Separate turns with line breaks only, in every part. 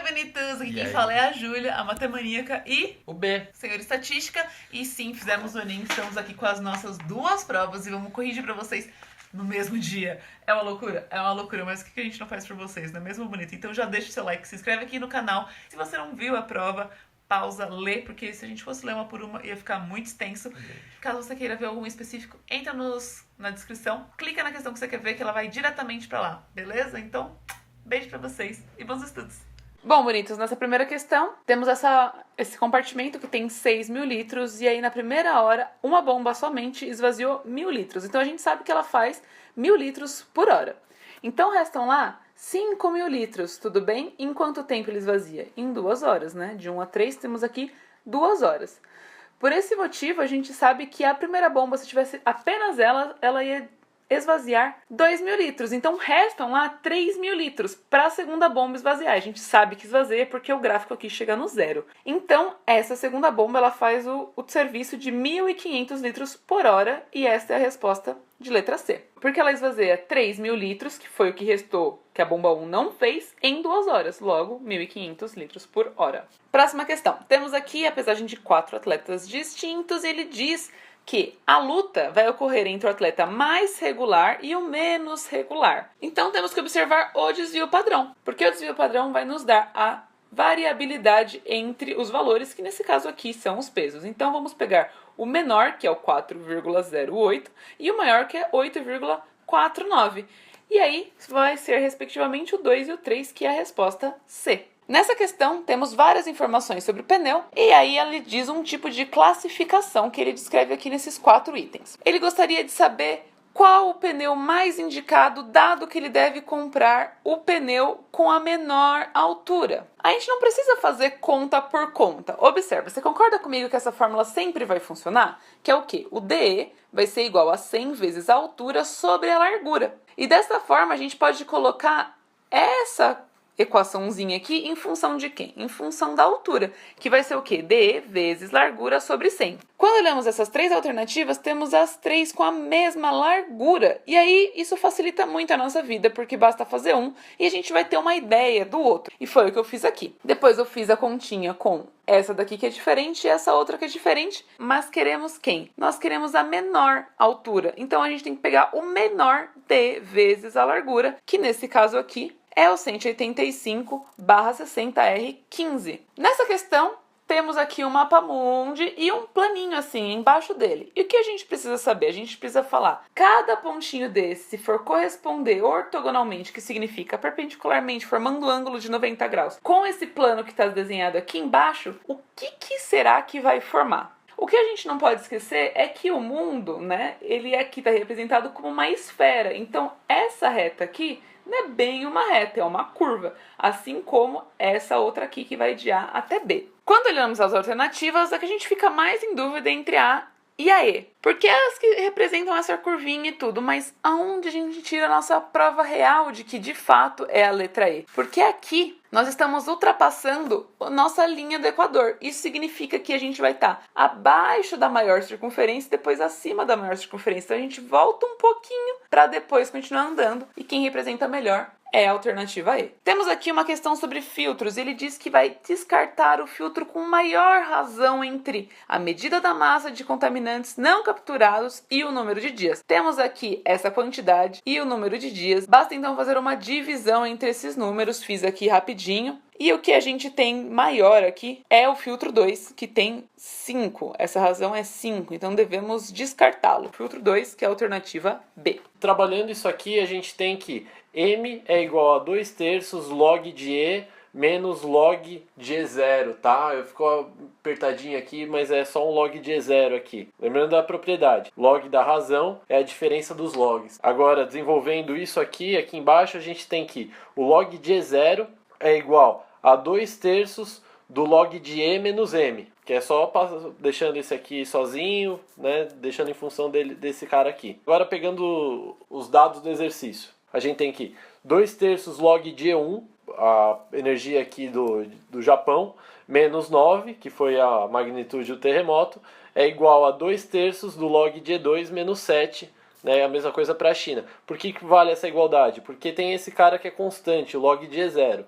bonitos! Aqui
E
quem
aí?
fala é a Júlia, a matemaníaca e
O B.
senhor estatística. E sim, fizemos o Enem, estamos aqui com as nossas duas provas e vamos corrigir pra vocês no mesmo dia. É uma loucura? É uma loucura, mas o que a gente não faz pra vocês, não é mesmo, bonito? Então já deixa o seu like, se inscreve aqui no canal. Se você não viu a prova, pausa, lê, porque se a gente fosse ler uma por uma ia ficar muito extenso. Caso você queira ver algum específico, entra na descrição, clica na questão que você quer ver que ela vai diretamente pra lá, beleza? Então, beijo pra vocês e bons estudos! Bom, bonitos, nessa primeira questão, temos esse compartimento que tem 6.000 litros e aí na primeira hora, uma bomba somente esvaziou 1.000 litros. Então a gente sabe que ela faz 1.000 litros por hora. Então restam lá 5.000 litros, tudo bem? Em quanto tempo ele esvazia? Em 2 horas, né? De 1 a 3 temos aqui 2 horas. Por esse motivo, a gente sabe que a primeira bomba, se tivesse apenas ela ia esvaziar 2.000 litros. Então restam lá 3.000 litros para a segunda bomba esvaziar. A gente sabe que esvazia porque o gráfico aqui chega no zero. Então essa segunda bomba ela faz o serviço de 1.500 litros por hora e essa é a resposta de letra C. Porque ela esvazia 3.000 litros, que foi o que restou, que a bomba 1 não fez, em 2 horas. Logo, 1.500 litros por hora. Próxima questão. Temos aqui a pesagem de 4 atletas distintos e ele diz que a luta vai ocorrer entre o atleta mais regular e o menos regular. Então temos que observar o desvio padrão, porque o desvio padrão vai nos dar a variabilidade entre os valores, que nesse caso aqui são os pesos. Então vamos pegar o menor, que é o 4,08, e o maior, que é 8,49. E aí vai ser respectivamente o 2 e o 3, que é a resposta C. Nessa questão, temos várias informações sobre o pneu, e aí ele diz um tipo de classificação que ele descreve aqui nesses 4 itens. Ele gostaria de saber qual o pneu mais indicado, dado que ele deve comprar o pneu com a menor altura. A gente não precisa fazer conta por conta. Observa, você concorda comigo que essa fórmula sempre vai funcionar? Que é o quê? O DE vai ser igual a 100 vezes a altura sobre a largura. E dessa forma, a gente pode colocar essa equaçãozinha aqui em função de quem? Em função da altura, que vai ser o quê? DE vezes largura sobre 100. Quando olhamos essas 3 alternativas, temos as 3 com a mesma largura. E aí, isso facilita muito a nossa vida, porque basta fazer um e a gente vai ter uma ideia do outro. E foi o que eu fiz aqui. Depois eu fiz a continha com essa daqui que é diferente e essa outra que é diferente, mas queremos quem? Nós queremos a menor altura. Então, a gente tem que pegar o menor D vezes a largura, que nesse caso aqui é o 185/60R15. Nessa questão, temos aqui um mapa mundi e um planinho assim, embaixo dele. E o que a gente precisa saber? A gente precisa falar, cada pontinho desse, se for corresponder ortogonalmente, que significa perpendicularmente, formando ângulo de 90 graus, com esse plano que está desenhado aqui embaixo, o que será que vai formar? O que a gente não pode esquecer é que o mundo, né, ele aqui está representado como uma esfera. Então, essa reta aqui não é bem uma reta, é uma curva. Assim como essa outra aqui que vai de A até B. Quando olhamos as alternativas, é que a gente fica mais em dúvida entre A e a E. Porque elas que representam essa curvinha e tudo, mas aonde a gente tira a nossa prova real de que de fato é a letra E? Porque aqui nós estamos ultrapassando a nossa linha do equador. Isso significa que a gente vai estar abaixo da maior circunferência e depois acima da maior circunferência. Então a gente volta um pouquinho para depois continuar andando. E quem representa melhor é a alternativa E. Temos aqui uma questão sobre filtros. Ele diz que vai descartar o filtro com maior razão entre a medida da massa de contaminantes não capturados e o número de dias. Temos aqui essa quantidade e o número de dias. Basta então fazer uma divisão entre esses números. Fiz aqui rapidinho. E o que a gente tem maior aqui é o filtro 2, que tem 5. Essa razão é 5, então devemos descartá-lo. Filtro 2, que é a alternativa B.
Trabalhando isso aqui, a gente tem que M é igual a 2/3 log de E menos log de E0, tá? Ficou apertadinho aqui, mas é só um log de E0 aqui. Lembrando da propriedade. Log da razão é a diferença dos logs. Agora, desenvolvendo isso aqui embaixo, a gente tem que o log de E0 é igual a 2/3 do log de E menos M, que é só deixando esse aqui sozinho, né? Deixando em função desse cara aqui. Agora pegando os dados do exercício, a gente tem que 2/3 log de E1, a energia aqui do Japão, menos 9, que foi a magnitude do terremoto, é igual a 2/3 do log de E2 menos 7, né? A mesma coisa para a China. Por que vale essa igualdade? Porque tem esse cara que é constante, o log de E0.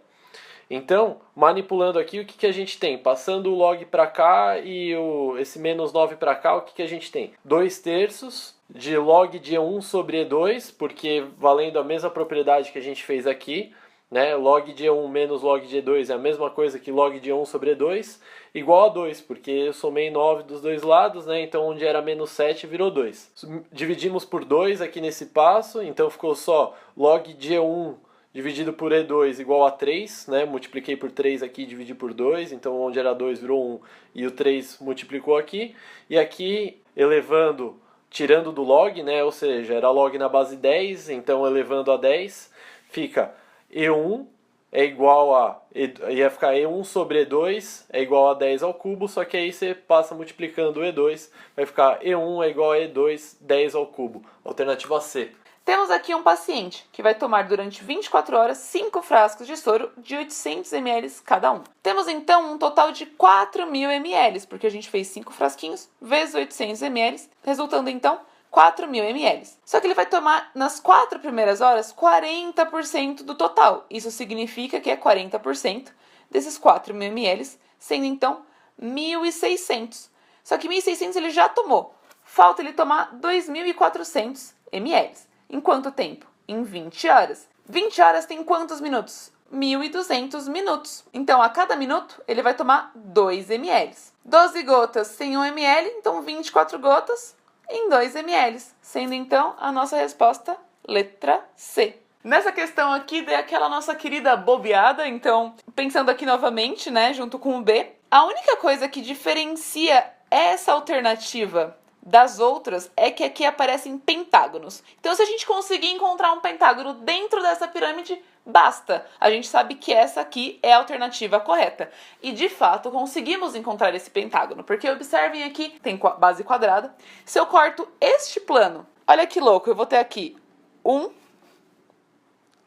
Então, manipulando aqui, o que, que a gente tem? Passando o log para cá e esse menos 9 para cá, o que, que a gente tem? 2/3 de log de E1 sobre E2, porque valendo a mesma propriedade que a gente fez aqui, né? Log de E1 menos log de E2 é a mesma coisa que log de E1 sobre E2, igual a 2, porque eu somei 9 dos dois lados, né? Então onde era menos 7 virou 2. Dividimos por 2 aqui nesse passo, então ficou só log de E1 dividido por E2 igual a 3, né? Multipliquei por 3 aqui, dividi por 2, então onde era 2 virou 1 e o 3 multiplicou aqui. E aqui, elevando, tirando do log, né? Ou seja, era log na base 10, então elevando a 10, fica E1 é igual a... ia ficar E1 sobre E2 é igual a 10 ao cubo, só que aí você passa multiplicando o E2, vai ficar E1 é igual a E2, 10 ao cubo. Alternativa C.
Temos aqui um paciente que vai tomar durante 24 horas 5 frascos de soro de 800 ml cada um. Temos então um total de 4.000 ml, porque a gente fez 5 frasquinhos vezes 800 ml, resultando então 4.000 ml. Só que ele vai tomar nas 4 primeiras horas 40% do total. Isso significa que é 40% desses 4.000 ml, sendo então 1.600. Só que 1.600 ele já tomou. Falta ele tomar 2.400 ml. Em quanto tempo? Em 20 horas. 20 horas tem quantos minutos? 1.200 minutos. Então, a cada minuto, ele vai tomar 2 ml. 12 gotas em 1 ml, então 24 gotas em 2 ml. Sendo, então, a nossa resposta, letra C. Nessa questão aqui, dei aquela nossa querida bobeada. Então, pensando aqui novamente, né, junto com o B, a única coisa que diferencia essa alternativa das outras é que aqui aparecem pentágonos. Então, se a gente conseguir encontrar um pentágono dentro dessa pirâmide, basta. A gente sabe que essa aqui é a alternativa correta. E, de fato, conseguimos encontrar esse pentágono. Porque, observem aqui, tem base quadrada. Se eu corto este plano, olha que louco, eu vou ter aqui 1,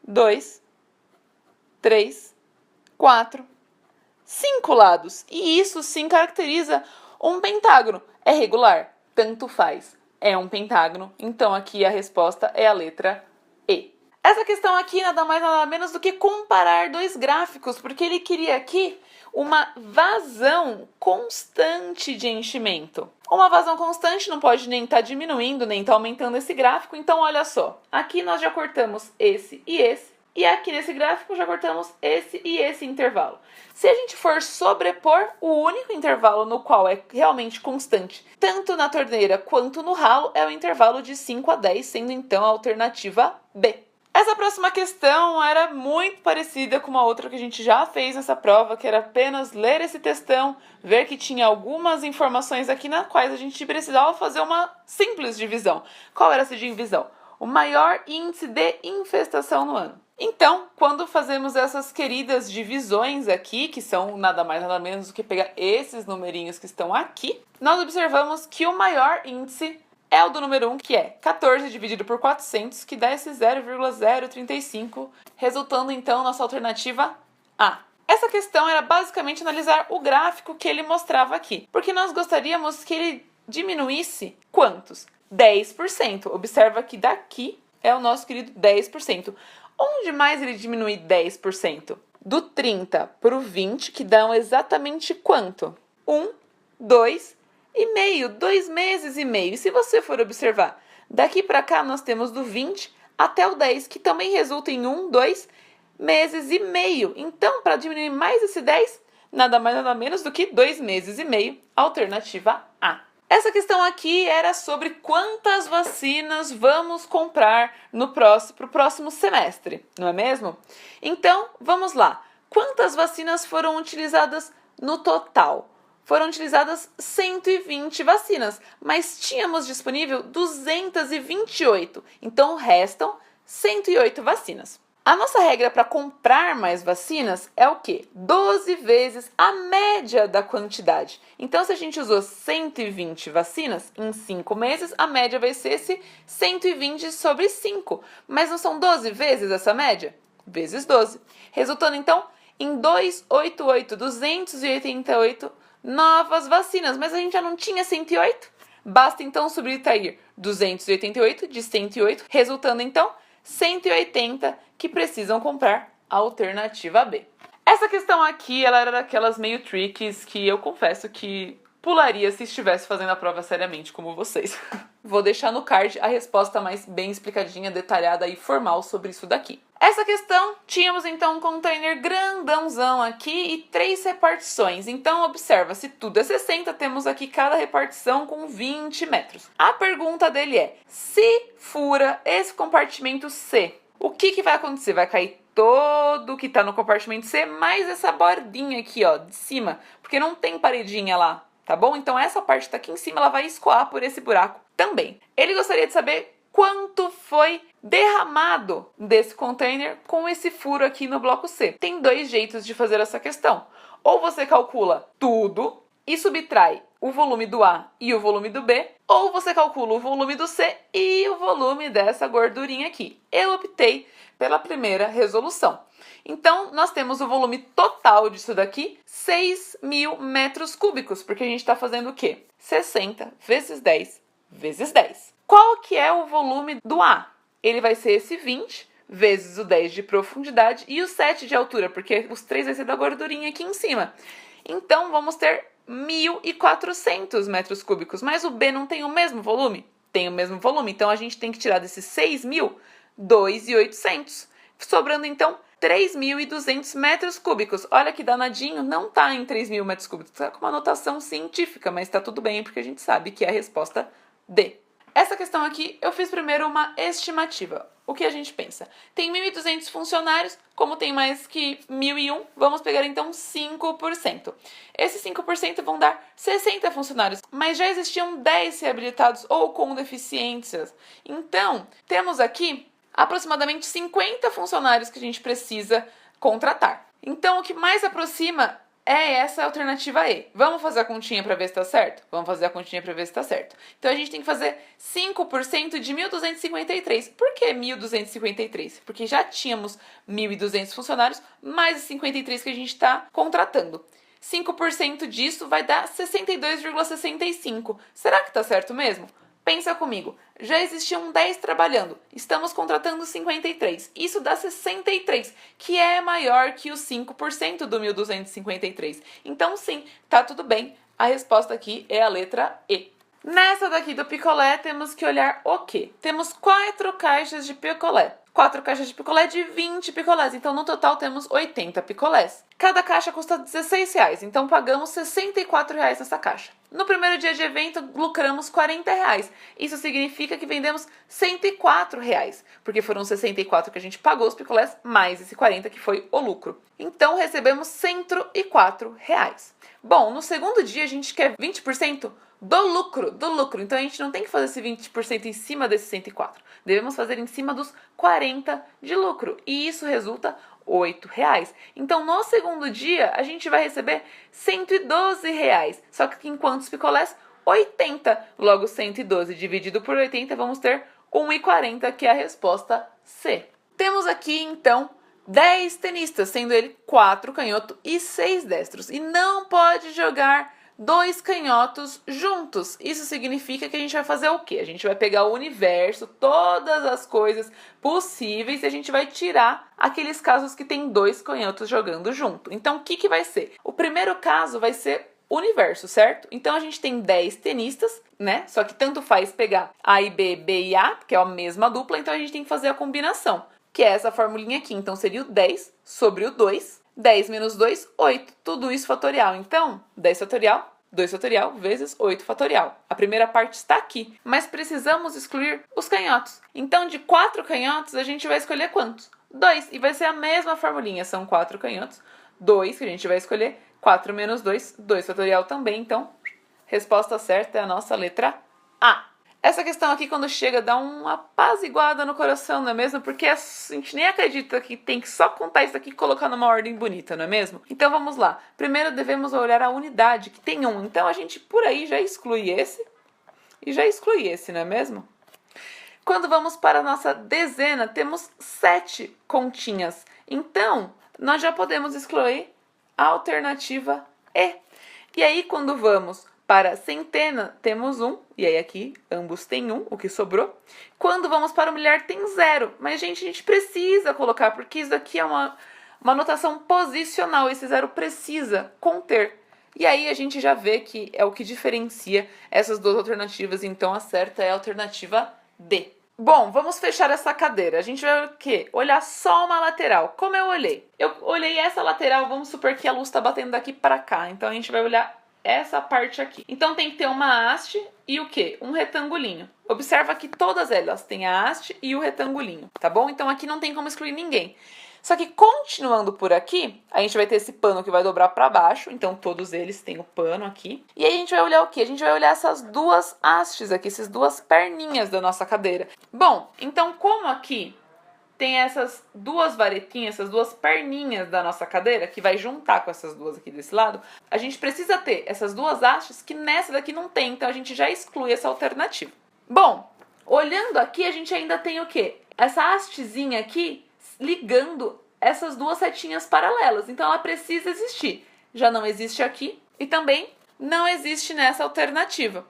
2, 3, 4, 5 lados. E isso sim caracteriza um pentágono. É regular? Tanto faz. É um pentágono, então aqui a resposta é a letra E. Essa questão aqui nada mais nada menos do que comparar dois gráficos, porque ele queria aqui uma vazão constante de enchimento. Uma vazão constante não pode nem estar diminuindo, nem estar aumentando esse gráfico, então olha só. Aqui nós já cortamos esse, e aqui nesse gráfico já cortamos esse e esse intervalo. Se a gente for sobrepor o único intervalo no qual é realmente constante, tanto na torneira quanto no ralo, é o intervalo de 5 a 10, sendo então a alternativa B. Essa próxima questão era muito parecida com uma outra que a gente já fez nessa prova, que era apenas ler esse textão, ver que tinha algumas informações aqui nas quais a gente precisava fazer uma simples divisão. Qual era essa divisão? O maior índice de infestação no ano. Então, quando fazemos essas queridas divisões aqui, que são nada mais nada menos do que pegar esses numerinhos que estão aqui, nós observamos que o maior índice é o do número 1, que é 14 dividido por 400, que dá esse 0,035, resultando então nossa alternativa A. Essa questão era basicamente analisar o gráfico que ele mostrava aqui, porque nós gostaríamos que ele diminuísse quantos? 10%. Observa que daqui é o nosso querido 10%. Onde mais ele diminui 10%? Do 30 para o 20, que dão exatamente quanto? 1, 2 e meio, 2 meses e meio. E se você for observar, daqui para cá nós temos do 20 até o 10, que também resulta em 1, 2 meses e meio. Então, para diminuir mais esse 10, nada mais nada menos do que 2 meses e meio, alternativa A. Essa questão aqui era sobre quantas vacinas vamos comprar pro próximo semestre, não é mesmo? Então, vamos lá. Quantas vacinas foram utilizadas no total? Foram utilizadas 120 vacinas, mas tínhamos disponível 228, então restam 108 vacinas. A nossa regra para comprar mais vacinas é o quê? 12 vezes a média da quantidade. Então, se a gente usou 120 vacinas, em 5 meses, a média vai ser esse 120 sobre 5. Mas não são 12 vezes essa média? Vezes 12. Resultando, então, em 288 novas vacinas. Mas a gente já não tinha 108? Basta, então, subtrair 288 de 108, resultando, então, 180 que precisam comprar a alternativa B. Essa questão aqui, ela era daquelas meio tricks que eu confesso que pularia se estivesse fazendo a prova seriamente como vocês. Vou deixar no card a resposta mais bem explicadinha, detalhada e formal sobre isso daqui. Essa questão, tínhamos então um container grandãozão aqui e 3 repartições. Então observa, se tudo é 60, temos aqui cada repartição com 20 metros. A pergunta dele é, se fura esse compartimento C, o que vai acontecer? Vai cair todo o que tá no compartimento C, mais essa bordinha aqui, ó, de cima, porque não tem paredinha lá, tá bom? Então essa parte que tá aqui em cima, ela vai escoar por esse buraco também. Ele gostaria de saber quanto foi derramado desse container com esse furo aqui no bloco C. Tem 2 jeitos de fazer essa questão. Ou você calcula tudo e subtrai o volume do A e o volume do B, ou você calcula o volume do C e o volume dessa gordurinha aqui. Eu optei pela primeira resolução. Então, nós temos o volume total disso daqui, 6.000 metros cúbicos, porque a gente está fazendo o quê? 60 vezes 10 vezes 10. Qual que é o volume do A? Ele vai ser esse 20 vezes o 10 de profundidade e o 7 de altura, porque os 3 vai ser da gordurinha aqui em cima. Então, vamos ter 1.400 metros cúbicos, mas o B não tem o mesmo volume? Tem o mesmo volume, então a gente tem que tirar desses 6.000, 2.800, sobrando então 3.200 metros cúbicos. Olha que danadinho, não está em 3.000 metros cúbicos, está com uma notação científica, mas está tudo bem, porque a gente sabe que é a resposta D. Essa questão aqui, eu fiz primeiro uma estimativa. O que a gente pensa? Tem 1.200 funcionários, como tem mais que 1.001, vamos pegar então 5%. Esses 5% vão dar 60 funcionários, mas já existiam 10 reabilitados ou com deficiências. Então, temos aqui aproximadamente 50 funcionários que a gente precisa contratar. Então, o que mais aproxima é essa alternativa E. Vamos fazer a continha para ver se está certo? Vamos fazer a continha para ver se está certo. Então, a gente tem que fazer 5% de 1.253. Por que 1.253? Porque já tínhamos 1.200 funcionários, mais os 53 que a gente está contratando. 5% disso vai dar 62,65. Será que está certo mesmo? Pensa comigo, já existiam 10 trabalhando, estamos contratando 53, isso dá 63, que é maior que os 5% do 1.253. Então sim, tá tudo bem, a resposta aqui é a letra E. Nessa daqui do picolé temos que olhar o quê? Temos 4 caixas de picolé. 4 caixas de picolé de 20 picolés, então no total temos 80 picolés. Cada caixa custa R$16, então pagamos R$64 nessa caixa. No primeiro dia de evento, lucramos R$40. Isso significa que vendemos R$104, porque foram 64 que a gente pagou os picolés, mais esse 40 que foi o lucro. Então recebemos R$104. Bom, no segundo dia a gente quer 20% do lucro. Então a gente não tem que fazer esse 20% em cima desse 104. Devemos fazer em cima dos 40 de lucro. E isso resulta R$8. Então, no segundo dia, a gente vai receber R$112. Só que em quantos picolés? 80. Logo, 112 dividido por 80, vamos ter R$1,40, que é a resposta C. Temos aqui, então, 10 tenistas, sendo ele 4 canhotos e 6 destros. E não pode jogar 2 canhotos juntos. Isso significa que a gente vai fazer o quê? A gente vai pegar o universo, todas as coisas possíveis, e a gente vai tirar aqueles casos que tem 2 canhotos jogando junto. Então, o que vai ser? O primeiro caso vai ser universo, certo? Então, a gente tem 10 tenistas, né? Só que tanto faz pegar A e B, B e A, que é a mesma dupla, então a gente tem que fazer a combinação, que é essa formulinha aqui. Então, seria o 10 sobre o 2, 10 menos 2, 8. Tudo isso fatorial. Então, 10 fatorial, 2 fatorial vezes 8 fatorial. A primeira parte está aqui, mas precisamos excluir os canhotos. Então, de 4 canhotos, a gente vai escolher quantos? 2. E vai ser a mesma formulinha. São 4 canhotos, 2 que a gente vai escolher. 4 menos 2, 2 fatorial também. Então, resposta certa é a nossa letra A. Essa questão aqui, quando chega, dá uma apaziguada no coração, não é mesmo? Porque a gente nem acredita que tem que só contar isso aqui e colocar numa ordem bonita, não é mesmo? Então vamos lá. Primeiro devemos olhar a unidade, que tem 1. Então a gente por aí já exclui esse e já exclui esse, não é mesmo? Quando vamos para a nossa dezena, temos 7 continhas. Então, nós já podemos excluir a alternativa E. E aí, quando vamos para centena, temos 1, e aí aqui ambos têm 1, o que sobrou. Quando vamos para o milhar, tem 0, mas gente, a gente precisa colocar, porque isso aqui é uma uma notação posicional. Esse zero precisa conter. E aí a gente já vê que é o que diferencia essas duas alternativas. Então a certa é a alternativa D. Bom, vamos fechar essa cadeira. A gente vai o quê? Olhar só uma lateral. Como eu olhei? Eu olhei essa lateral, vamos supor que a luz está batendo daqui para cá. Então a gente vai olhar essa parte aqui. Então tem que ter uma haste e o quê? Um retangulinho. Observa que todas elas têm a haste e o retangulinho, tá bom? Então aqui não tem como excluir ninguém. Só que continuando por aqui, a gente vai ter esse pano que vai dobrar para baixo, então todos eles têm o pano aqui. E aí a gente vai olhar o quê? A gente vai olhar essas duas hastes aqui, essas duas perninhas da nossa cadeira. Bom, então como aqui tem essas duas varetinhas, essas duas perninhas da nossa cadeira, que vai juntar com essas duas aqui desse lado, a gente precisa ter essas duas hastes que nessa daqui não tem, então a gente já exclui essa alternativa. Bom, olhando aqui a gente ainda tem o quê? Essa hastezinha aqui ligando essas duas setinhas paralelas. Então ela precisa existir. Já não existe aqui e também não existe nessa alternativa.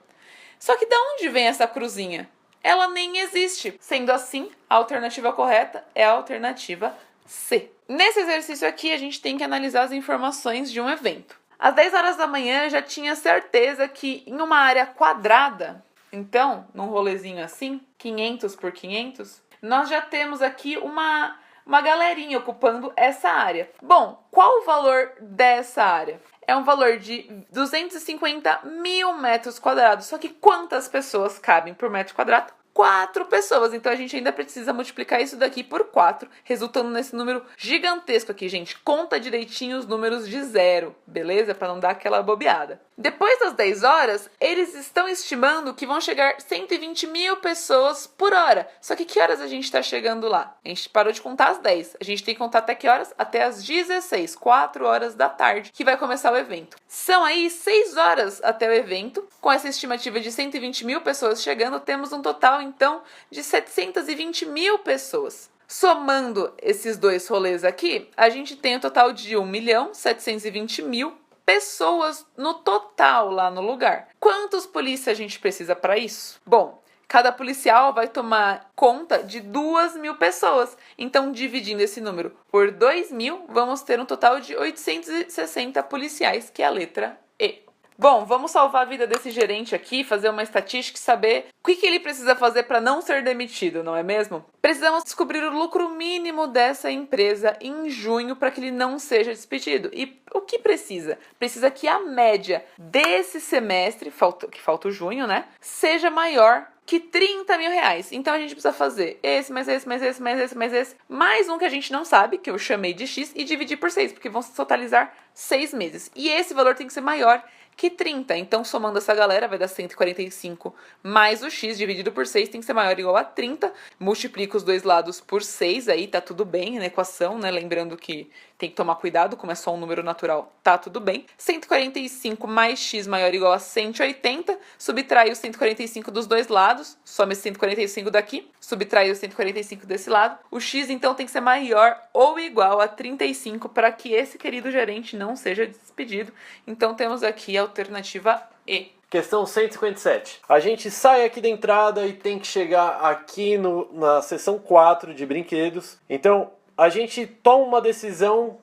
Só que de onde vem essa cruzinha? Ela nem existe. Sendo assim, a alternativa correta é a alternativa C. Nesse exercício aqui, a gente tem que analisar as informações de um evento. Às 10 horas da manhã, eu já tinha certeza que em uma área quadrada, então, num rolezinho assim, 500 por 500, nós já temos aqui uma galerinha ocupando essa área. Bom, qual o valor dessa área? É um valor de 250 mil metros quadrados. Só que quantas pessoas cabem por metro quadrado? 4 pessoas. Então a gente ainda precisa multiplicar isso daqui por 4, resultando nesse número gigantesco aqui, gente. Conta direitinho os números de zero, beleza? Para não dar aquela bobeada. Depois das 10 horas, eles estão estimando que vão chegar 120 mil pessoas por hora. Só que horas a gente está chegando lá? A gente parou de contar às 10. A gente tem que contar até que horas? Até às 16, 4 horas da tarde, que vai começar o evento. São aí 6 horas até o evento. Com essa estimativa de 120 mil pessoas chegando, temos um total, então, de 720 mil pessoas. Somando esses dois rolês aqui, a gente tem um total de 1.720.000 pessoas no total lá no lugar. Quantos polícias a gente precisa para isso? Bom, cada policial vai tomar conta de 2.000 pessoas. Então, dividindo esse número por 2.000, vamos ter um total de 860 policiais, que é a letra E. Bom, vamos salvar a vida desse gerente aqui, fazer uma estatística e saber o que ele precisa fazer para não ser demitido, não é mesmo? Precisamos descobrir o lucro mínimo dessa empresa em junho para que ele não seja despedido. E o que precisa? Precisa que a média desse semestre, que falta o junho, né, seja maior que 30 mil reais. Então a gente precisa fazer esse, mais esse, mais esse, mais esse, mais esse, mais um que a gente não sabe, que eu chamei de X, e dividir por 6, porque vão se totalizar 6 meses. E esse valor tem que ser maior que 30. Então, somando essa galera, vai dar 145 mais o X dividido por 6 tem que ser maior ou igual a 30. Multiplica os dois lados por 6, aí tá tudo bem na equação, né? Lembrando que tem que tomar cuidado, como é só um número natural, tá tudo bem. 145 mais X maior ou igual a 180. Subtrai os 145 dos dois lados, soma esse 145 daqui, subtrai os 145 desse lado. O X, então, tem que ser maior ou igual a 35 para que esse querido gerente não seja despedido. Então, temos aqui a alternativa E.
Questão 157. A gente sai aqui da entrada e tem que chegar aqui na seção 4 de brinquedos. Então, a gente toma uma decisão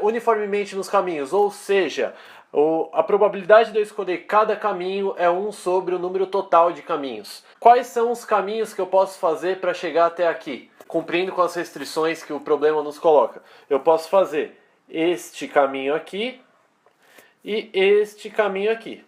uniformemente nos caminhos, ou seja, a probabilidade de eu escolher cada caminho é 1 sobre o número total de caminhos. Quais são os caminhos que eu posso fazer para chegar até aqui, cumprindo com as restrições que o problema nos coloca? Eu posso fazer este caminho aqui e este caminho aqui.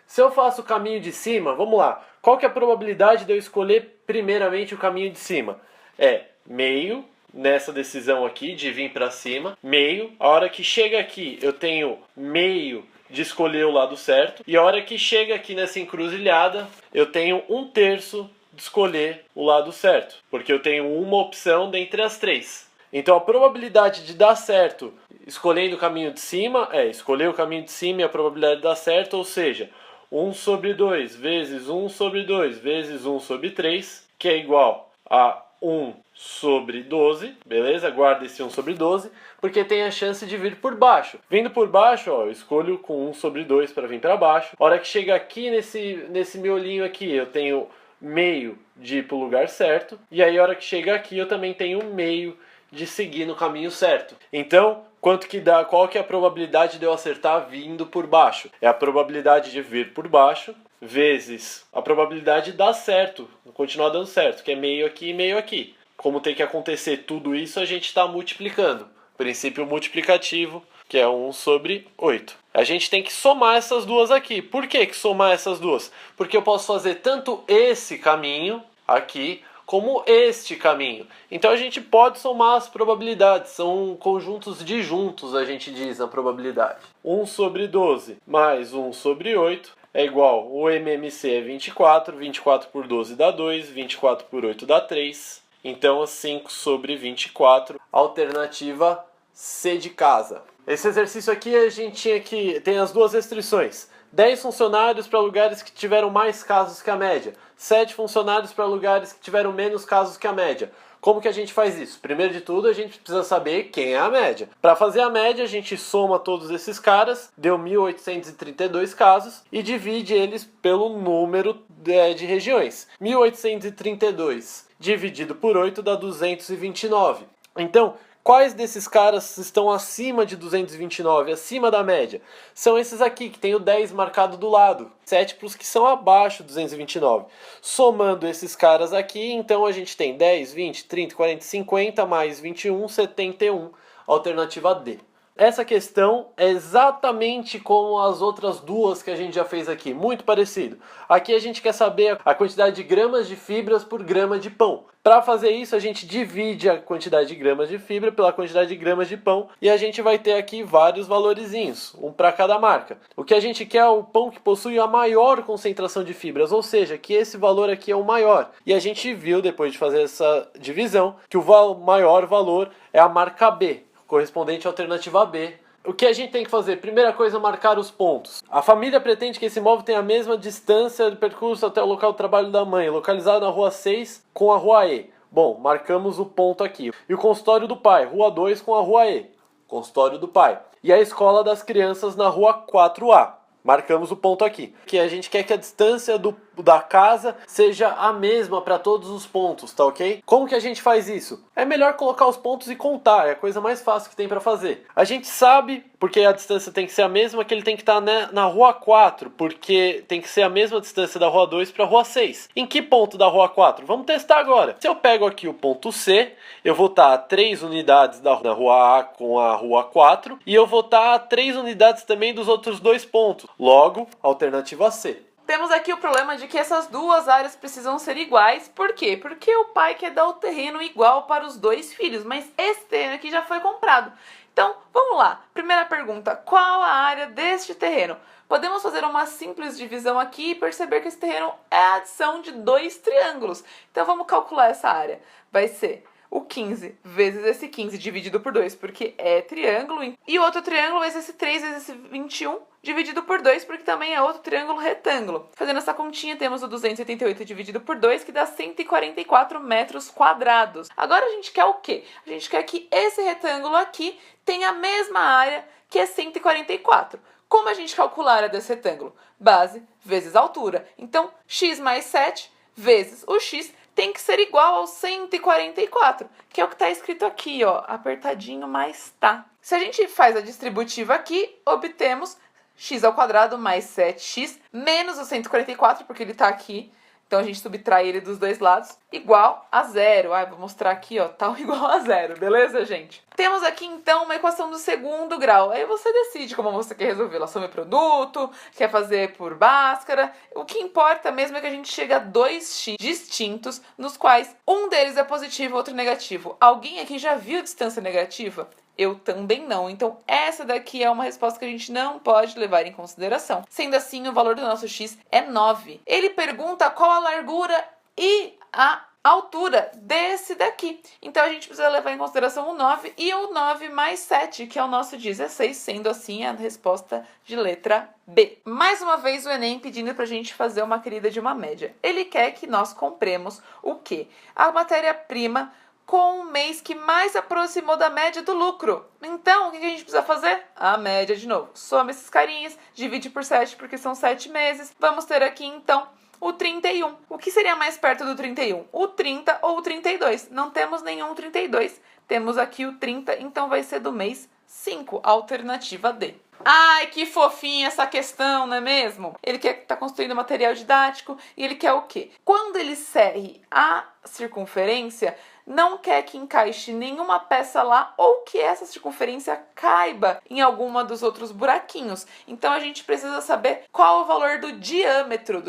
Se eu faço o caminho de cima, vamos lá. Qual que é a probabilidade de eu escolher primeiramente o caminho de cima? É meio, nessa decisão aqui de vir para cima, meio. A hora que chega aqui, eu tenho meio de escolher o lado certo. E a hora que chega aqui nessa encruzilhada, eu tenho 1/3 de escolher o lado certo. Porque eu tenho uma opção dentre as 3. Então a probabilidade de dar certo escolhendo o caminho de cima é escolher o caminho de cima e a probabilidade de dar certo, ou seja, 1 sobre 2 vezes 1 sobre 2 vezes 1 sobre 3, que é igual a 1 sobre 12, beleza? Guarda esse 1 sobre 12, porque tem a chance de vir por baixo. Vindo por baixo, ó, eu escolho com 1 sobre 2 para vir para baixo. A hora que chega aqui nesse miolinho aqui, eu tenho meio de ir para o lugar certo. E aí a hora que chega aqui, eu também tenho meio de seguir no caminho certo. Então, quanto que dá? Qual que é a probabilidade de eu acertar vindo por baixo? É a probabilidade de vir por baixo vezes a probabilidade de dar certo, continuar dando certo, que é meio aqui e meio aqui. Como tem que acontecer tudo isso, a gente está multiplicando. Princípio multiplicativo, que é 1 sobre 8. A gente tem que somar essas duas aqui. Por que somar essas duas? Porque eu posso fazer tanto esse caminho aqui, como este caminho. Então a gente pode somar as probabilidades. São conjuntos disjuntos, a gente diz na probabilidade. 1 sobre 12 mais 1 sobre 8 é igual, o MMC é 24, 24 por 12 dá 2, 24 por 8 dá 3. Então 5 sobre 24, alternativa C de casa. Esse exercício aqui a gente tinha que... tem as duas restrições. 10 funcionários para lugares que tiveram mais casos que a média. 7 funcionários para lugares que tiveram menos casos que a média. Como que a gente faz isso? Primeiro de tudo, a gente precisa saber quem é a média. Para fazer a média, a gente soma todos esses caras, deu 1.832 casos, e divide eles pelo número de regiões. 1.832 dividido por 8 dá 229. Então, quais desses caras estão acima de 229, acima da média? São esses aqui, que tem o 10 marcado do lado. 7 para os que são abaixo de 229. Somando esses caras aqui, então a gente tem 10, 20, 30, 40, 50, mais 21, 71. Alternativa D. Essa questão é exatamente como as outras duas que a gente já fez aqui, muito parecido. Aqui a gente quer saber a quantidade de gramas de fibras por grama de pão. Para fazer isso, a gente divide a quantidade de gramas de fibra pela quantidade de gramas de pão e a gente vai ter aqui vários valorezinhos, um para cada marca. O que a gente quer é o pão que possui a maior concentração de fibras, ou seja, que esse valor aqui é o maior. E a gente viu, depois de fazer essa divisão, que o maior valor é a marca B, correspondente à alternativa B. O que a gente tem que fazer? Primeira coisa, marcar os pontos. A família pretende que esse imóvel tenha a mesma distância de percurso até o local de trabalho da mãe, localizado na rua 6 com a rua E. Bom, marcamos o ponto aqui. E o consultório do pai, rua 2 com a rua E. Consultório do pai. E a escola das crianças na rua 4A. Marcamos o ponto aqui. Que a gente quer que a distância da casa seja a mesma para todos os pontos, tá ok? Como que a gente faz isso? É melhor colocar os pontos e contar, é a coisa mais fácil que tem para fazer. A gente sabe, porque a distância tem que ser a mesma, que ele tem que estar na rua 4, porque tem que ser a mesma distância da rua 2 para a rua 6. Em que ponto da rua 4? Vamos testar agora. Se eu pego aqui o ponto C, eu vou estar a 3 unidades da rua A com a rua 4, e eu vou estar a 3 unidades também dos outros dois pontos. Logo, alternativa C.
Temos aqui o problema de que essas duas áreas precisam ser iguais. Por quê? Porque o pai quer dar o terreno igual para os dois filhos, mas esse terreno aqui já foi comprado. Então, vamos lá. Primeira pergunta, qual a área deste terreno? Podemos fazer uma simples divisão aqui e perceber que esse terreno é a adição de dois triângulos. Então, vamos calcular essa área. Vai ser o 15 vezes esse 15 dividido por 2, porque é triângulo. E o outro triângulo vezes esse 3 vezes esse 21 dividido por 2, porque também é outro triângulo retângulo. Fazendo essa continha, temos o 288 dividido por 2, que dá 144 metros quadrados. Agora a gente quer o quê? A gente quer que esse retângulo aqui tenha a mesma área, que é 144. Como a gente calcula a área desse retângulo? Base vezes altura. Então, x mais 7 vezes o x tem que ser igual ao 144, que é o que está escrito aqui, ó, apertadinho, mas tá. Se a gente faz a distributiva aqui, obtemos x ao quadrado mais 7x menos o 144, porque ele está aqui. Então, a gente subtrai ele dos dois lados, igual a zero. Vou mostrar aqui, ó, tá igual a zero, beleza, gente? Temos aqui, então, uma equação do segundo grau. Aí você decide como você quer resolvê-la. Some produto, quer fazer por Bhaskara. O que importa mesmo é que a gente chega a dois x distintos, nos quais um deles é positivo e outro negativo. Alguém aqui já viu distância negativa? Eu também não. Então, essa daqui é uma resposta que a gente não pode levar em consideração. Sendo assim, o valor do nosso x é 9. Ele pergunta qual a largura e a altura desse daqui. Então, a gente precisa levar em consideração o 9 e o 9 mais 7, que é o nosso 16. Sendo assim, a resposta de letra B. Mais uma vez, o Enem pedindo pra gente fazer uma querida de uma média. Ele quer que nós compremos o quê? A matéria-prima com o mês que mais se aproximou da média do lucro. Então, o que a gente precisa fazer? A média de novo. Soma esses carinhas, divide por 7, porque são 7 meses. Vamos ter aqui, então, o 31. O que seria mais perto do 31? O 30 ou o 32? Não temos nenhum 32. Temos aqui o 30, então vai ser do mês 5, alternativa D. Ai, que fofinha essa questão, não é mesmo? Ele quer estar construindo material didático e ele quer o quê? Quando ele serre a circunferência, não quer que encaixe nenhuma peça lá ou que essa circunferência caiba em alguma dos outros buraquinhos. Então a gente precisa saber qual o valor do diâmetro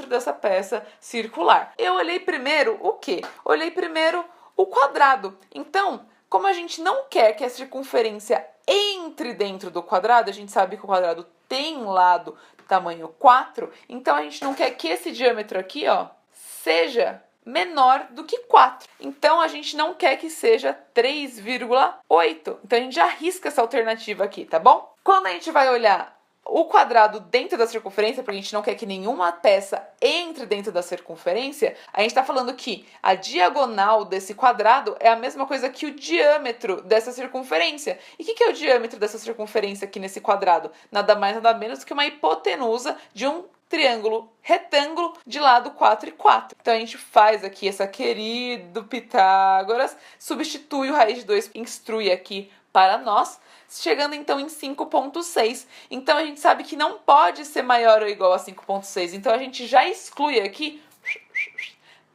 dessa peça circular. Eu olhei primeiro o quê? Olhei primeiro o quadrado. Então, como a gente não quer que a circunferência entre dentro do quadrado, a gente sabe que o quadrado tem lado tamanho 4, então a gente não quer que esse diâmetro aqui, ó, seja menor do que 4. Então a gente não quer que seja 3,8. Então a gente já risca essa alternativa aqui, tá bom? Quando a gente vai olhar o quadrado dentro da circunferência, porque a gente não quer que nenhuma peça entre dentro da circunferência, a gente está falando que a diagonal desse quadrado é a mesma coisa que o diâmetro dessa circunferência. E o que é o diâmetro dessa circunferência aqui nesse quadrado? Nada mais, nada menos que uma hipotenusa de um triângulo retângulo de lado 4 e 4. Então a gente faz aqui essa querido Pitágoras, substitui o raiz de 2, instrui aqui para nós, chegando então em 5,6. Então a gente sabe que não pode ser maior ou igual a 5,6. Então a gente já exclui aqui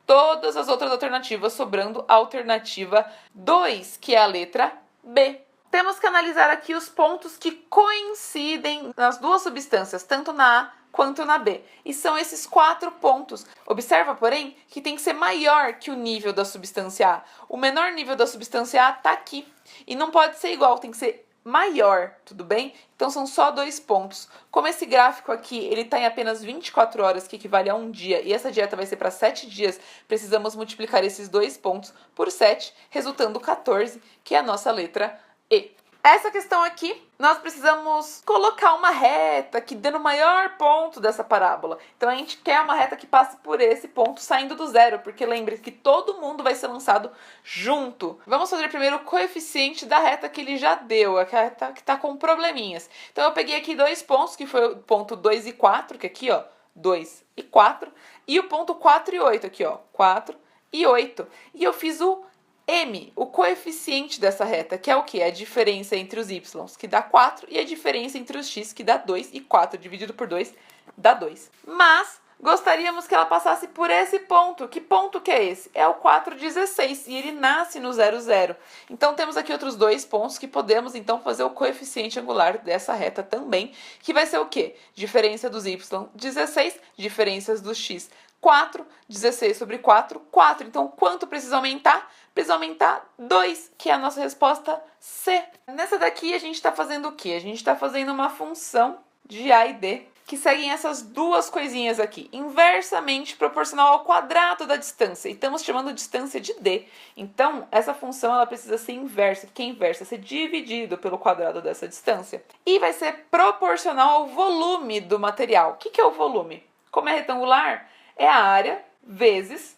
todas as outras alternativas, sobrando a alternativa 2, que é a letra B. Temos que analisar aqui os pontos que coincidem nas duas substâncias, tanto na A quanto na B. E são esses 4 pontos. Observa, porém, que tem que ser maior que o nível da substância A. O menor nível da substância A está aqui. E não pode ser igual, tem que ser maior, tudo bem? Então são só 2 pontos. Como esse gráfico aqui, ele está em apenas 24 horas, que equivale a um dia, e essa dieta vai ser para 7 dias, precisamos multiplicar esses 2 pontos por 7, resultando 14, que é a nossa letra E. Essa questão aqui, nós precisamos colocar uma reta que dê no maior ponto dessa parábola. Então a gente quer uma reta que passe por esse ponto saindo do zero, porque lembre que todo mundo vai ser lançado junto. Vamos fazer primeiro o coeficiente da reta que ele já deu, a reta que está com probleminhas. Então eu peguei aqui 2 pontos, que foi o ponto 2 e 4, que aqui ó, 2 e 4, e o ponto 4 e 8 aqui ó, 4 e 8. E eu fiz o M, o coeficiente dessa reta, que é o quê? A diferença entre os y, que dá 4, e a diferença entre os x, que dá 2, e 4 dividido por 2 dá 2. Mas gostaríamos que ela passasse por esse ponto. Que ponto que é esse? É o 4,16, e ele nasce no 0, 0. Então temos aqui outros 2 pontos que podemos então fazer o coeficiente angular dessa reta também, que vai ser o quê? Diferença dos y, 16, diferenças dos x, 4, 16 sobre 4, 4. Então, quanto precisa aumentar? Precisa aumentar 2, que é a nossa resposta C. Nessa daqui, a gente está fazendo o quê? A gente está fazendo uma função de A e D, que seguem essas duas coisinhas aqui, inversamente proporcional ao quadrado da distância. E estamos chamando de distância de D. Então, essa função ela precisa ser inversa. O que é inversa? Ser dividido pelo quadrado dessa distância. E vai ser proporcional ao volume do material. O que é o volume? Como é retangular, é a área vezes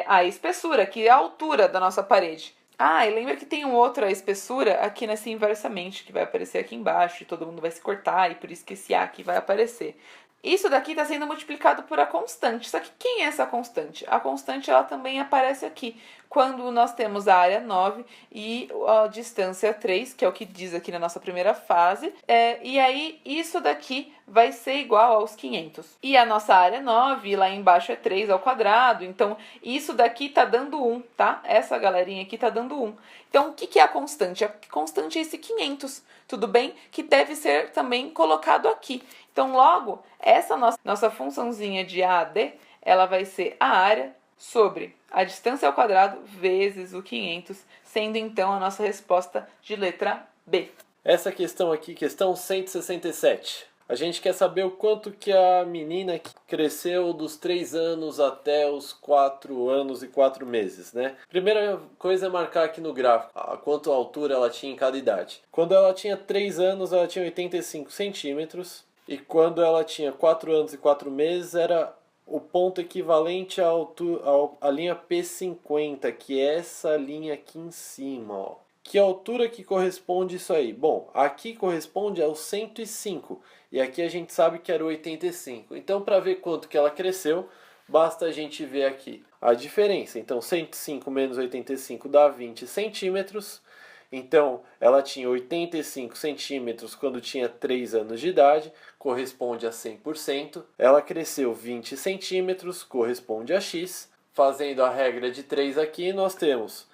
a espessura, que é a altura da nossa parede. Ah, e lembra que tem outra espessura aqui nessa inversamente, que vai aparecer aqui embaixo, e todo mundo vai se cortar, e por isso que esse A aqui vai aparecer. Isso daqui está sendo multiplicado por a constante. Só que quem é essa constante? A constante ela também aparece aqui, quando nós temos a área 9 e a distância 3, que é o que diz aqui na nossa primeira fase. E aí, isso daqui vai ser igual aos 500. E a nossa área 9, lá embaixo é 3 ao quadrado. Então, isso daqui está dando 1, tá? Essa galerinha aqui está dando 1. Então, o que é a constante? A constante é esse 500, tudo bem? Que deve ser também colocado aqui. Então, logo, essa nossa funçãozinha de A a D, ela vai ser a área sobre a distância ao quadrado vezes o 500, sendo então a nossa resposta de letra B.
Essa questão aqui, questão 167. A gente quer saber o quanto que a menina cresceu dos 3 anos até os 4 anos e 4 meses, né? Primeira coisa é marcar aqui no gráfico a quanto altura ela tinha em cada idade. Quando ela tinha 3 anos, ela tinha 85 centímetros. E quando ela tinha 4 anos e 4 meses, era o ponto equivalente à linha P50, que é essa linha aqui em cima, ó. Que altura que corresponde isso aí? Bom, aqui corresponde ao 105 e aqui a gente sabe que era 85. Então, para ver quanto que ela cresceu, basta a gente ver aqui a diferença. Então, 105 menos 85 dá 20 centímetros. Então, ela tinha 85 centímetros quando tinha 3 anos de idade, corresponde a 100%. Ela cresceu 20 centímetros, corresponde a x. Fazendo a regra de 3 aqui, nós temos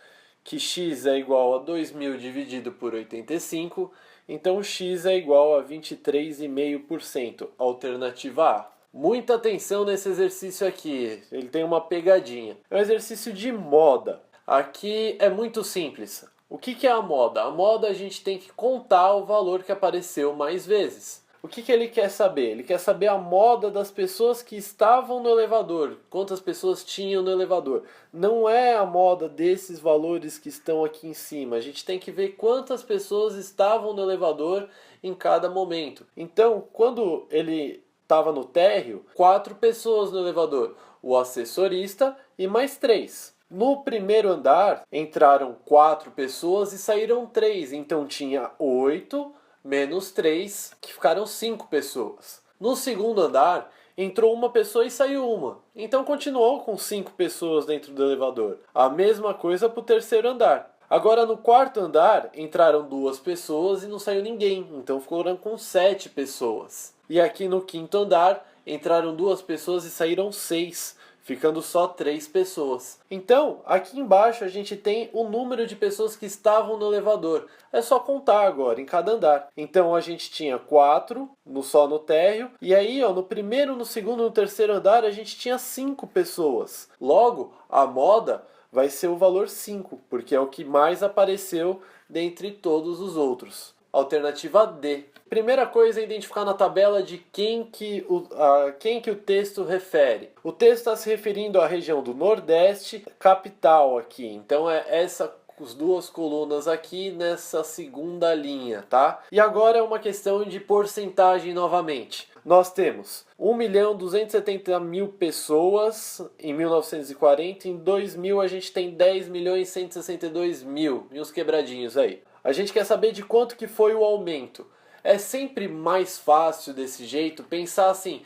que x é igual a 2.000 dividido por 85. Então, x é igual a 23,5%, alternativa A. Muita atenção nesse exercício aqui, ele tem uma pegadinha. É um exercício de moda. Aqui é muito simples. O que é a moda? A moda a gente tem que contar o valor que apareceu mais vezes. O que ele quer saber? Ele quer saber a moda das pessoas que estavam no elevador. Quantas pessoas tinham no elevador. Não é a moda desses valores que estão aqui em cima. A gente tem que ver quantas pessoas estavam no elevador em cada momento. Então, quando ele estava no térreo, 4 pessoas no elevador. O assessorista e mais 3. No primeiro andar, entraram 4 pessoas e saíram 3. Então, tinha 8... menos 3, que ficaram 5 pessoas. No segundo andar, entrou uma pessoa e saiu uma. Então continuou com 5 pessoas dentro do elevador. A mesma coisa para o terceiro andar. Agora no quarto andar, entraram 2 pessoas e não saiu ninguém. Então ficaram com 7 pessoas. E aqui no quinto andar, entraram 2 pessoas e saíram 6. Ficando só 3 pessoas. Então, aqui embaixo a gente tem o número de pessoas que estavam no elevador. É só contar agora, em cada andar. Então, a gente tinha 4, só no térreo. E aí, no primeiro, no segundo e no terceiro andar, a gente tinha 5 pessoas. Logo, a moda vai ser o valor 5, porque é o que mais apareceu dentre todos os outros. Alternativa D. Primeira coisa é identificar na tabela de quem que o texto refere. O texto está se referindo à região do Nordeste, capital aqui. Então é as 2 colunas aqui nessa segunda linha, tá? E agora é uma questão de porcentagem novamente. Nós temos 1.270.000 pessoas em 1940, em 2000 a gente tem 10.162.000, e uns quebradinhos aí. A gente quer saber de quanto que foi o aumento. É sempre mais fácil desse jeito pensar assim,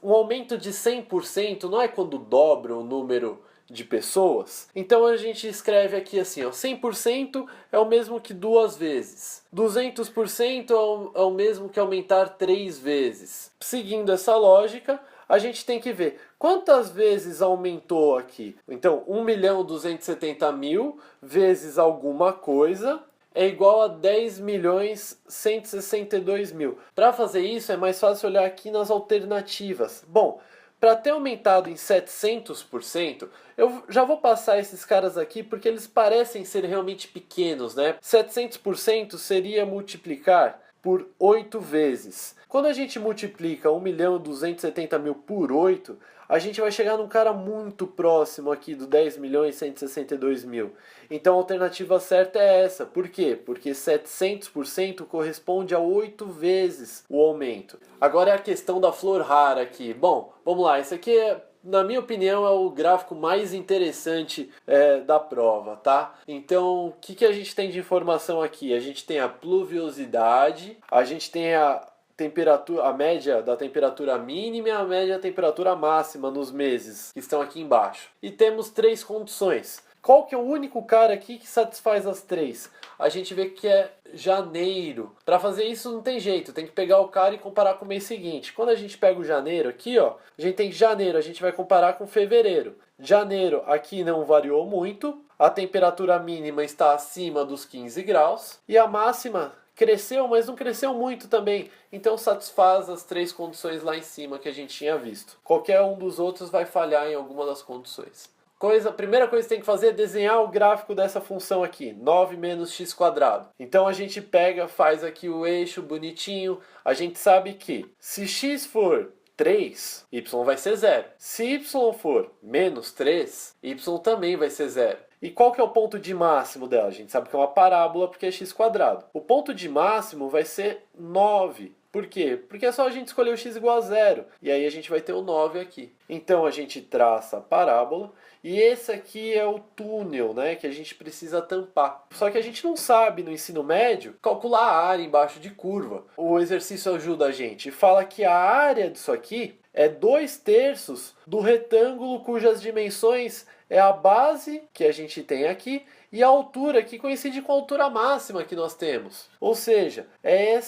um aumento de 100% não é quando dobra o número de pessoas? Então a gente escreve aqui assim, 100% é o mesmo que 2 vezes. 200% é o mesmo que aumentar 3 vezes. Seguindo essa lógica, a gente tem que ver quantas vezes aumentou aqui. Então, 1.270.000 vezes alguma coisa é igual a 10.162.000. Para fazer isso, é mais fácil olhar aqui nas alternativas. Bom, para ter aumentado em 700%, eu já vou passar esses caras aqui porque eles parecem ser realmente pequenos, né? 700% seria multiplicar por 8 vezes. Quando a gente multiplica 1.270.000 por 8, a gente vai chegar num cara muito próximo aqui do 10.162.000. Então a alternativa certa é essa. Por quê? Porque 700% corresponde a 8 vezes o aumento. Agora é a questão da flor rara aqui. Bom, vamos lá. Esse aqui na minha opinião, é o gráfico mais interessante da prova, tá? Então, o que a gente tem de informação aqui? A gente tem a pluviosidade, a gente tem a média da temperatura mínima e a média da temperatura máxima nos meses que estão aqui embaixo. E temos 3 condições. Qual que é o único cara aqui que satisfaz as 3? A gente vê que é janeiro. Para fazer isso não tem jeito, tem que pegar o cara e comparar com o mês seguinte. Quando a gente pega o janeiro aqui, a gente tem janeiro, a gente vai comparar com fevereiro. Janeiro aqui não variou muito, a temperatura mínima está acima dos 15 graus e a máxima cresceu, mas não cresceu muito também. Então satisfaz as 3 condições lá em cima que a gente tinha visto. Qualquer um dos outros vai falhar em alguma das condições. A primeira coisa que tem que fazer é desenhar o gráfico dessa função aqui, 9 menos x². Então a gente pega, faz aqui o eixo bonitinho. A gente sabe que se x for 3, y vai ser 0. Se y for menos 3, y também vai ser 0. E qual que é o ponto de máximo dela? A gente sabe que é uma parábola porque é x². O ponto de máximo vai ser 9. Por quê? Porque é só a gente escolher o x igual a 0. E aí a gente vai ter o 9 aqui. Então a gente traça a parábola. E esse aqui é o túnel, né, que a gente precisa tampar. Só que a gente não sabe no ensino médio calcular a área embaixo de curva. O exercício ajuda a gente. Fala que a área disso aqui é 2/3 do retângulo cujas dimensões é a base que a gente tem aqui e a altura que coincide com a altura máxima que nós temos. Ou seja, é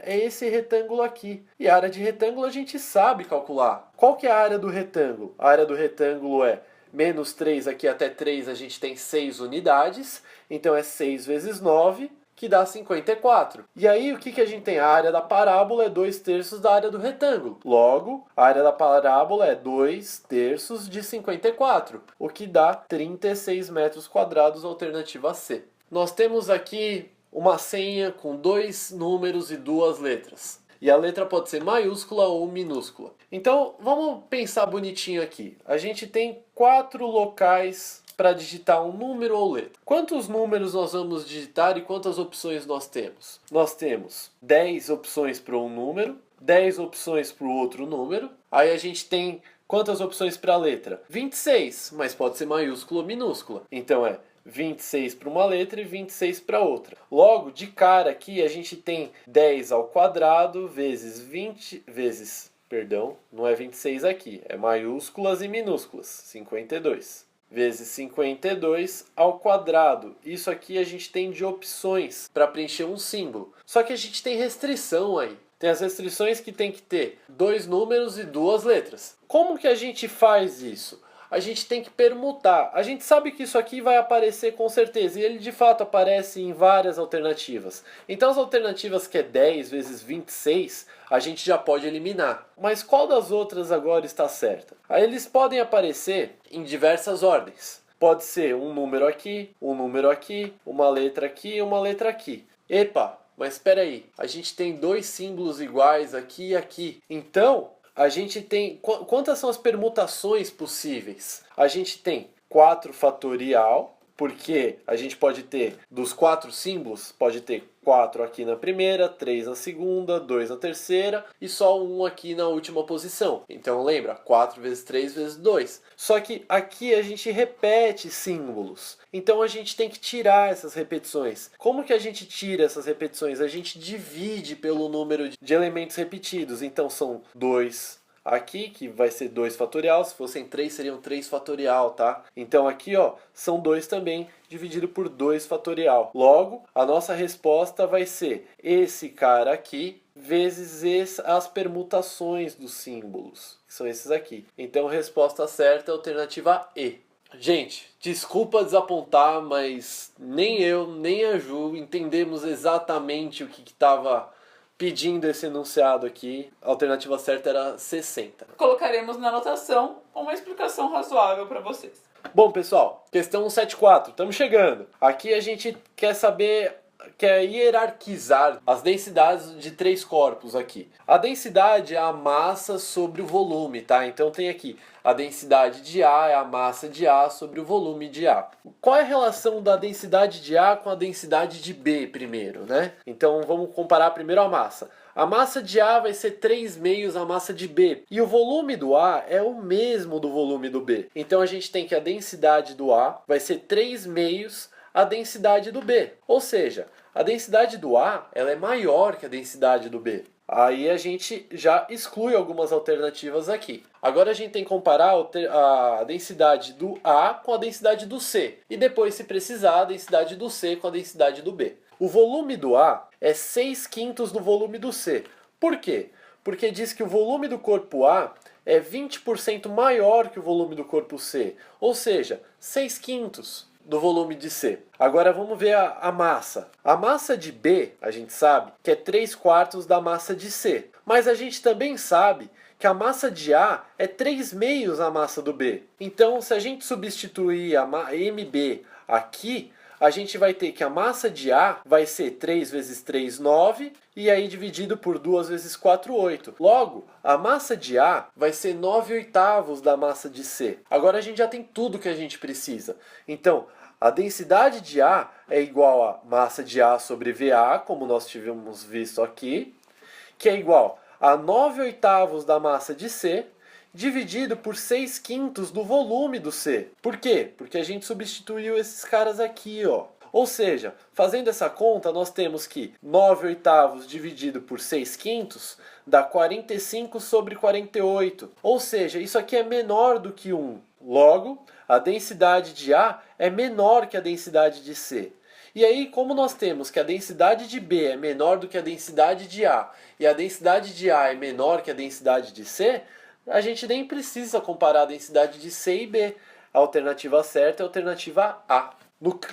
esse retângulo aqui. E a área de retângulo a gente sabe calcular. Qual que é a área do retângulo? A área do retângulo é menos 3 aqui até 3 a gente tem 6 unidades. Então é 6 vezes 9, que dá 54. E aí o que a gente tem? A área da parábola é 2/3 da área do retângulo. Logo, a área da parábola é 2/3 de 54, o que dá 36 metros quadrados, alternativa C. Nós temos aqui uma senha com 2 números e 2 letras. E a letra pode ser maiúscula ou minúscula. Então, vamos pensar bonitinho aqui. A gente tem 4 locais para digitar um número ou letra. Quantos números nós vamos digitar e quantas opções nós temos? Nós temos 10 opções para um número, 10 opções para o outro número. Aí a gente tem quantas opções para a letra? 26, mas pode ser maiúscula ou minúscula. Então é 26 para uma letra e 26 para outra. Logo, de cara aqui, a gente tem 10 ao quadrado vezes 20 vezes... Perdão, não é 26 aqui, é maiúsculas e minúsculas, 52. Vezes 52 ao quadrado. Isso aqui a gente tem de opções para preencher um símbolo. Só que a gente tem restrição aí. Tem as restrições que tem que ter 2 números e 2 letras. Como que a gente faz isso? A gente tem que permutar. A gente sabe que isso aqui vai aparecer com certeza. E ele de fato aparece em várias alternativas. Então as alternativas que é 10 vezes 26, a gente já pode eliminar. Mas qual das outras agora está certa? Aí eles podem aparecer em diversas ordens. Pode ser um número aqui, uma letra aqui e uma letra aqui. Epa, mas espera aí. A gente tem 2 símbolos iguais aqui e aqui. Então, a gente tem... Quantas são as permutações possíveis? A gente tem 4 fatorial, porque a gente pode ter, dos 4 símbolos, pode ter 4 aqui na primeira, 3 na segunda, 2 na terceira e só 1 aqui na última posição. Então lembra, 4 vezes 3 vezes 2. Só que aqui a gente repete símbolos. Então a gente tem que tirar essas repetições. Como que a gente tira essas repetições? A gente divide pelo número de elementos repetidos. Então são 2 aqui, que vai ser 2 fatorial. Se fossem 3, seriam 3 fatorial, tá? Então aqui, ó, são 2 também, dividido por 2 fatorial. Logo, a nossa resposta vai ser esse cara aqui, vezes as permutações dos símbolos, que são esses aqui. Então, a resposta certa é a alternativa E. Gente, desculpa desapontar, mas nem eu, nem a Ju entendemos exatamente o que estava pedindo esse enunciado aqui. A alternativa certa era 60.
Colocaremos na anotação uma explicação razoável para vocês.
Bom, pessoal, questão 174, estamos chegando. Aqui a gente quer hierarquizar as densidades de 3 corpos aqui. A densidade é a massa sobre o volume, tá? Então tem aqui a densidade de A é a massa de A sobre o volume de A. Qual é a relação da densidade de A com a densidade de B primeiro, né? Então vamos comparar primeiro a massa. A massa de A vai ser 3/2 a massa de B. E o volume do A é o mesmo do volume do B. Então a gente tem que a densidade do A vai ser 3/2 a densidade do B. Ou seja, a densidade do A ela é maior que a densidade do B. Aí a gente já exclui algumas alternativas aqui. Agora a gente tem que comparar a densidade do A com a densidade do C. E depois, se precisar, a densidade do C com a densidade do B. O volume do A é 6/5 do volume do C. Por quê? Porque diz que o volume do corpo A é 20% maior que o volume do corpo C. Ou seja, 6/5 do volume de C. Agora vamos ver a massa. A massa de B, a gente sabe que é 3/4 da massa de C. Mas a gente também sabe que a massa de A é 3/2 a massa do B. Então, se a gente substituir a MB aqui, a gente vai ter que a massa de A vai ser 3 vezes 3, 9, e aí dividido por 2 vezes 4, 8. Logo, a massa de A vai ser 9/8 da massa de C. Agora a gente já tem tudo que a gente precisa. Então, a densidade de A é igual a massa de A sobre VA, como nós tivemos visto aqui, que é igual a 9/8 da massa de C, dividido por 6/5 do volume do C. Por quê? Porque a gente substituiu esses caras aqui, ó. Ou seja, fazendo essa conta, nós temos que 9 oitavos dividido por 6 quintos dá 45 sobre 48. Ou seja, isso aqui é menor do que 1. Logo, a densidade de A é menor que a densidade de C. E aí, como nós temos que a densidade de B é menor do que a densidade de A e a densidade de A é menor que a densidade de C, a gente nem precisa comparar a densidade de C e B. A alternativa certa é a alternativa A.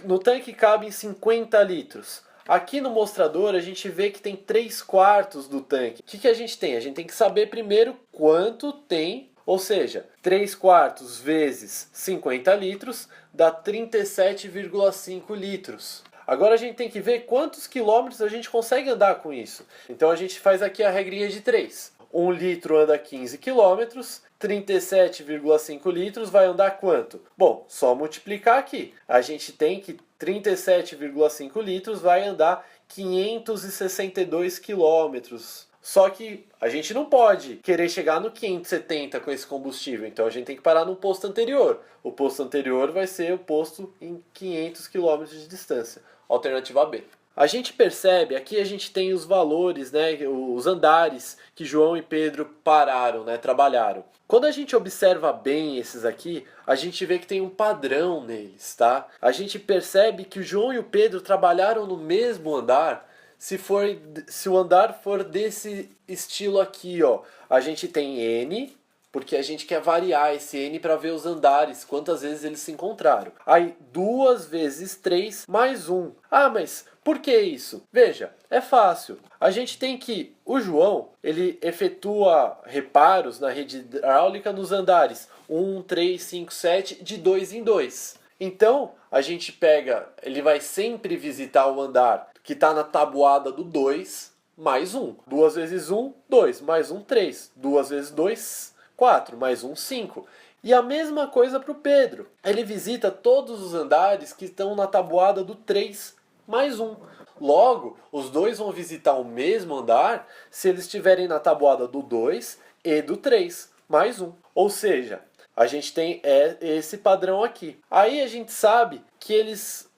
No tanque cabem 50 litros. Aqui no mostrador a gente vê que tem 3/4 do tanque. O que a gente tem? A gente tem que saber primeiro quanto tem, ou seja, 3/4 vezes 50 litros dá 37,5 litros. Agora a gente tem que ver quantos quilômetros a gente consegue andar com isso. Então a gente faz aqui a regrinha de 3. 1 litro anda 15 quilômetros, 37,5 litros vai andar quanto? Bom, só multiplicar aqui. A gente tem que 37,5 litros vai andar 562 quilômetros. Só que a gente não pode querer chegar no 570 com esse combustível, então a gente tem que parar no posto anterior. O posto anterior vai ser o posto em 500 km de distância. Alternativa B. A gente percebe, aqui a gente tem os valores, né, os andares que João e Pedro pararam, né, trabalharam. Quando a gente observa bem esses aqui, a gente vê que tem um padrão neles, tá? A gente percebe que o João e o Pedro trabalharam no mesmo andar. Se o andar for desse estilo aqui, ó, a gente tem N, porque a gente quer variar esse N para ver os andares, quantas vezes eles se encontraram. Aí 2 vezes 3 mais 1. Ah, mas por que isso? Veja, é fácil. A gente tem que o João, ele efetua reparos na rede hidráulica nos andares 1, 3, 5, 7, de 2 em 2. Então, a gente pega, ele vai sempre visitar o andar que está na tabuada do 2 mais 1. 2 vezes 1, 2. Mais 1, 3. 2 vezes 2, 4. Mais 1, 5. E a mesma coisa para o Pedro. Ele visita todos os andares que estão na tabuada do 3 mais 1. Logo, os dois vão visitar o mesmo andar se eles estiverem na tabuada do 2 e do 3 mais 1. Ou seja, a gente tem esse padrão aqui. Aí a gente sabe que eles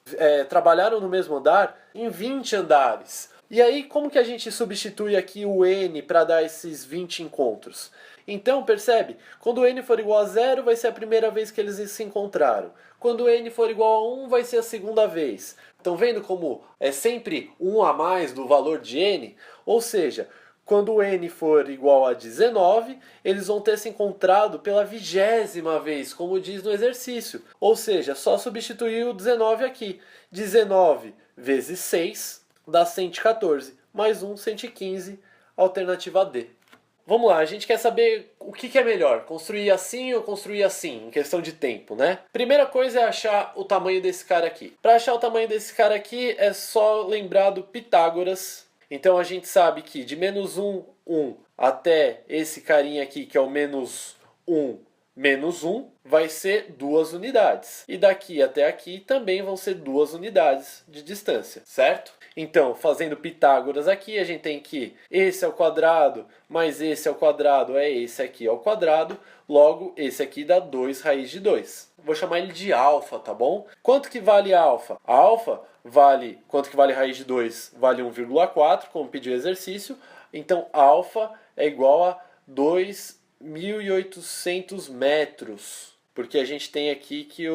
trabalharam no mesmo andar em 20 andares. E aí, como que a gente substitui aqui o N para dar esses 20 encontros? Então, percebe? Quando o N for igual a 0, vai ser a primeira vez que eles se encontraram. Quando o N for igual a 1, vai ser a segunda vez. Estão vendo como é sempre 1 a mais do valor de N? Ou seja, quando o N for igual a 19, eles vão ter se encontrado pela 20ª vez, como diz no exercício. Ou seja, só substituir o 19 aqui. 19 vezes 6 dá 114, mais 1, 115, alternativa D. Vamos lá, a gente quer saber o que é melhor, construir assim ou construir assim, em questão de tempo, né? Primeira coisa é achar o tamanho desse cara aqui. Para achar o tamanho desse cara aqui, é só lembrar do Pitágoras. Então a gente sabe que de menos 1, 1 até esse carinha aqui, que é o menos 1, menos 1, vai ser 2 unidades. E daqui até aqui também vão ser 2 unidades de distância, certo? Então, fazendo Pitágoras aqui, a gente tem que esse ao quadrado mais esse ao quadrado é esse aqui ao quadrado. Logo, esse aqui dá 2 raiz de 2. Vou chamar ele de alfa, tá bom? Quanto que vale alfa? Alfa vale, quanto que vale raiz de 2? Vale 1,4, como pediu o exercício. Então, alfa é igual a 2.800 metros. Porque a gente tem aqui que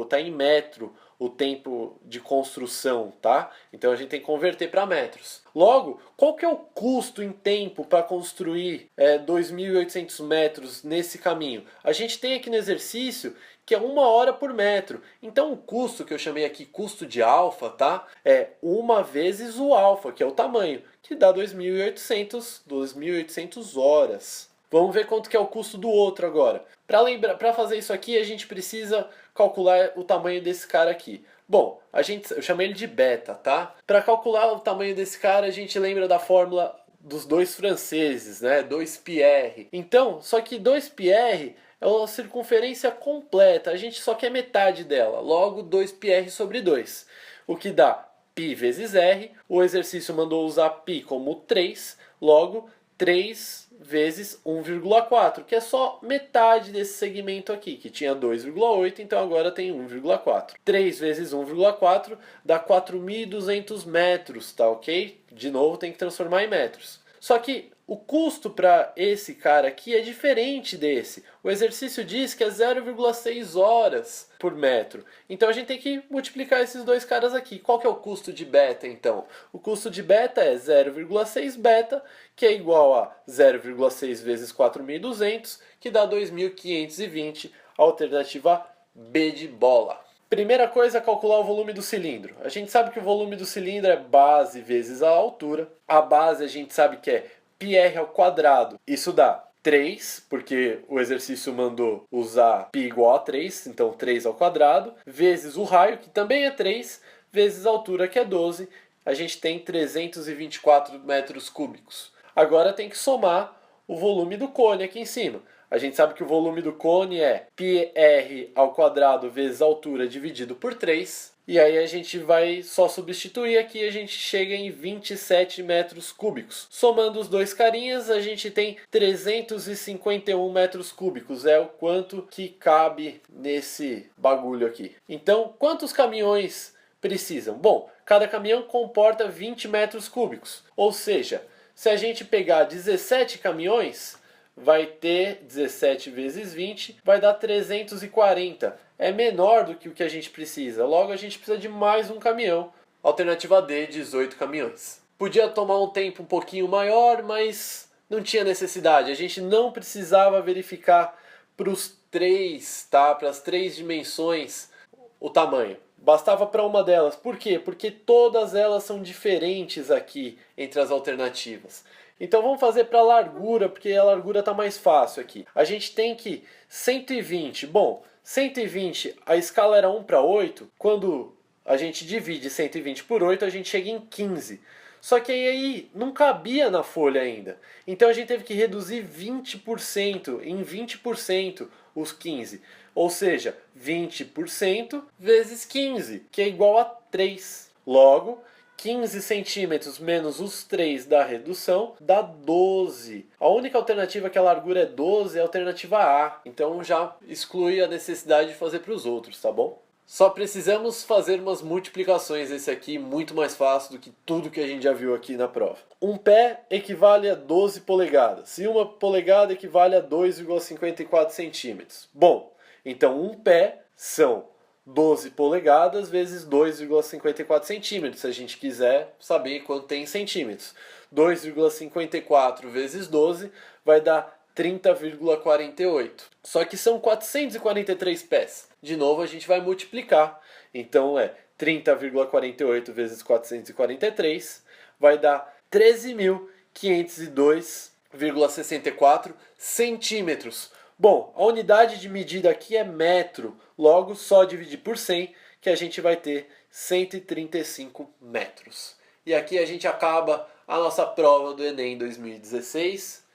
tá em metro o tempo de construção, tá? Então a gente tem que converter para metros. Logo, qual que é o custo em tempo para construir 2.800 metros nesse caminho? A gente tem aqui no exercício que é 1 hora por metro. Então o custo que eu chamei aqui custo de alfa, tá? É 1 vezes o alfa, que é o tamanho, que dá 2.800 horas. Vamos ver quanto que é o custo do outro agora. Para fazer isso aqui, a gente precisa calcular o tamanho desse cara aqui. Bom, eu chamei ele de beta, tá? Para calcular o tamanho desse cara, a gente lembra da fórmula dos dois franceses, né? 2πr. Então, só que 2πr é uma circunferência completa, a gente só quer metade dela. Logo, 2πr sobre 2. O que dá π vezes r. O exercício mandou usar π como 3. Logo, 3 vezes 1,4, que é só metade desse segmento aqui, que tinha 2,8, então agora tem 1,4. 3 vezes 1,4 dá 4.200 metros, tá ok? De novo tem que transformar em metros. Só que o custo para esse cara aqui é diferente desse. O exercício diz que é 0,6 horas por metro. Então a gente tem que multiplicar esses dois caras aqui. Qual que é o custo de beta então? O custo de beta é 0,6 beta, que é igual a 0,6 vezes 4.200, que dá 2.520, alternativa B de bola. Primeira coisa é calcular o volume do cilindro. A gente sabe que o volume do cilindro é base vezes a altura. A base a gente sabe que é πr ao quadrado. Isso dá 3, porque o exercício mandou usar π igual a 3, então 3 ao quadrado, vezes o raio, que também é 3, vezes a altura, que é 12. A gente tem 324 metros cúbicos. Agora tem que somar o volume do cone aqui em cima. A gente sabe que o volume do cone é πr ao quadrado vezes a altura dividido por 3. E aí a gente vai só substituir aqui, a gente chega em 27 metros cúbicos. Somando os dois carinhas, a gente tem 351 metros cúbicos. É o quanto que cabe nesse bagulho aqui. Então, quantos caminhões precisam? Bom, cada caminhão comporta 20 metros cúbicos. Ou seja, se a gente pegar 17 caminhões, vai ter 17 vezes 20, vai dar 340. É menor do que o que a gente precisa. Logo, a gente precisa de mais um caminhão. Alternativa D, 18 caminhões. Podia tomar um tempo um pouquinho maior, mas não tinha necessidade. A gente não precisava verificar para os três, tá? Para as 3 dimensões, o tamanho. Bastava para uma delas. Por quê? Porque todas elas são diferentes aqui entre as alternativas. Então vamos fazer para a largura, porque a largura está mais fácil aqui. A gente tem que 120. Bom, 120, a escala era 1 para 8. Quando a gente divide 120 por 8, a gente chega em 15. Só que aí não cabia na folha ainda. Então a gente teve que reduzir 20%, em 20% os 15. Ou seja, 20% vezes 15, que é igual a 3. Logo, 15 centímetros menos os 3 da redução dá 12. A única alternativa que a largura é 12 é a alternativa A. Então já exclui a necessidade de fazer para os outros, tá bom? Só precisamos fazer umas multiplicações esse aqui, muito mais fácil do que tudo que a gente já viu aqui na prova. Um pé equivale a 12 polegadas e uma polegada equivale a 2,54 centímetros. Bom, então um pé são 12 polegadas vezes 2,54 centímetros, se a gente quiser saber quanto tem em centímetros. 2,54 vezes 12 vai dar 30,48. Só que são 443 pés. De novo, a gente vai multiplicar. Então é 30,48 vezes 443 vai dar 13.502,64 centímetros. Bom, a unidade de medida aqui é metro. Logo, só dividir por 100 que a gente vai ter 135 metros. E aqui a gente acaba a nossa prova do Enem 2016.